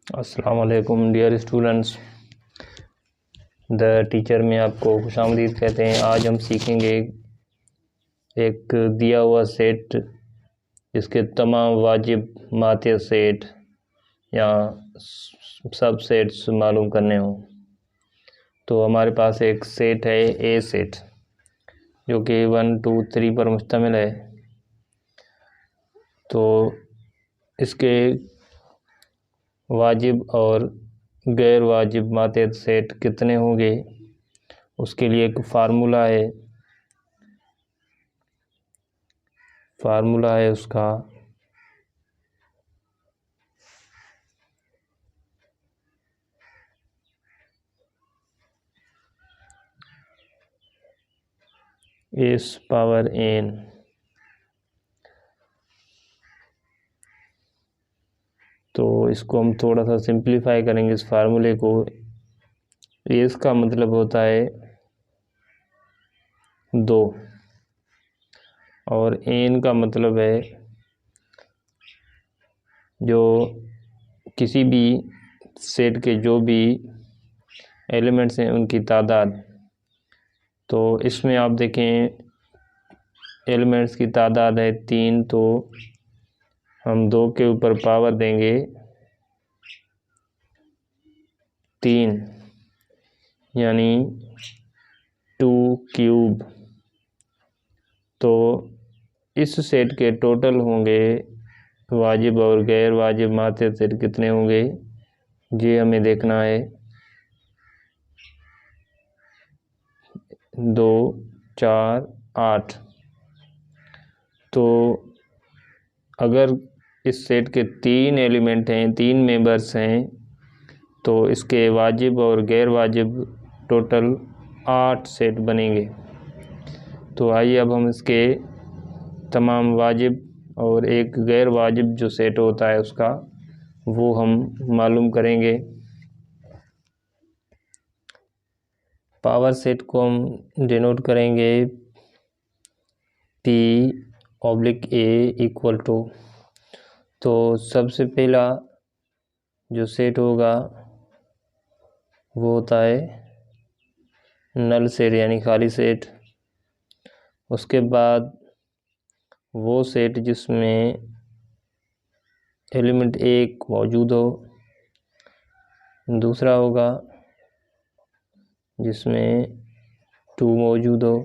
अस्सलाम वालेकुम dear students. The teacher में आपको खुशामदीद कहते हैं। आज हम सीखेंगे एक दिया हुआ सेट जिसके तमाम वाजिब माते सेट या सब सेट्स मालूम करने हों। तो हमारे पास एक सेट है ए सेट जो कि 1 2 3 पर मुश्तमिल है। तो इसके वाजिब और गैर वाजिब मातेहत सेट कितने होंगे उसके लिए एक फार्मूला है उसका एस पावर एन। तो इसको हम थोड़ा सा सिंप्लीफाई करेंगे इस फार्मूले को। एस का मतलब होता है 2 और एन का मतलब है जो किसी भी सेट के जो भी एलिमेंट्स हैं उनकी तादाद। तो इसमें आप देखें एलिमेंट्स की तादाद है 3, तो हम 2 के ऊपर पावर देंगे 3 यानी 2 क्यूब। तो इस सेट के टोटल होंगे वाजिब और गैर वाजिब मातेहत सेट कितने होंगे ये हमें देखना है। 2 4 8। तो अगर इस सेट के 3 एलिमेंट हैं, 3 मेंबर्स हैं, तो इसके वाजिब और गैर वाजिब टोटल 8 सेट बनेंगे। तो आइए अब हम इसके तमाम वाजिब और एक गैर वाजिब जो सेट होता है उसका वो हम मालूम करेंगे। पावर सेट को हम डिनोट करेंगे P/A इक्वल टू। तो सबसे पहला जो सेट होगा वो होता है नल सेट यानी खाली सेट। उसके बाद वो सेट जिसमें एलिमेंट 1 मौजूद हो। दूसरा होगा जिसमें 2 मौजूद हो।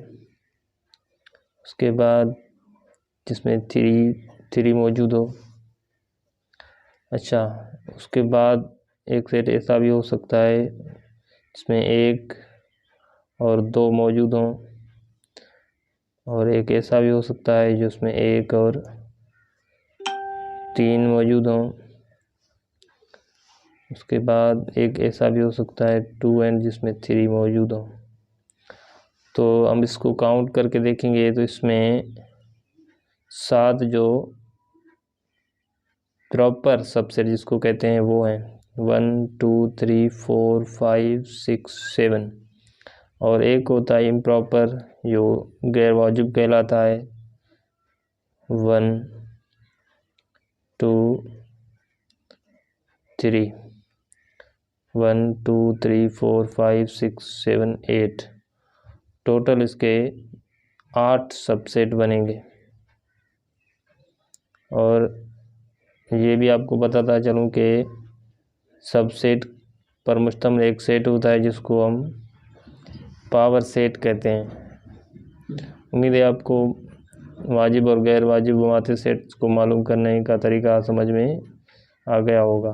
उसके बाद जिसमें 3 मौजूद हो। अच्छा, उसके बाद एक सेट ऐसा भी हो सकता है जिसमें 1 और 2 मौजूद हों, और एक ऐसा भी हो सकता है जिसमें 1 और 3 मौजूद हों। उसके बाद एक ऐसा भी हो सकता है 2 एंड जिसमें 3 मौजूद हों। तो हम इसको काउंट करके देखेंगे तो इसमें 7 जो प्रॉपर सबसेट जिसको कहते हैं वो हैं 1 2 3 4 5 6 7। और एक होता है इम्प्रॉपर जो गैर वाजिब कहलाता है 1 2 3 1 2 3 4 5 6 7 8। टोटल इसके 8 सबसेट बनेंगे। और ये भी आपको बताता चलूँ कि सबसेट पर मुश्तमिल एक सेट होता है जिसको हम पावर सेट कहते हैं। उम्मीद है आपको वाजिब और गैर वाजिब मातेहत सेट्स को मालूम करने का तरीका समझ में आ गया होगा।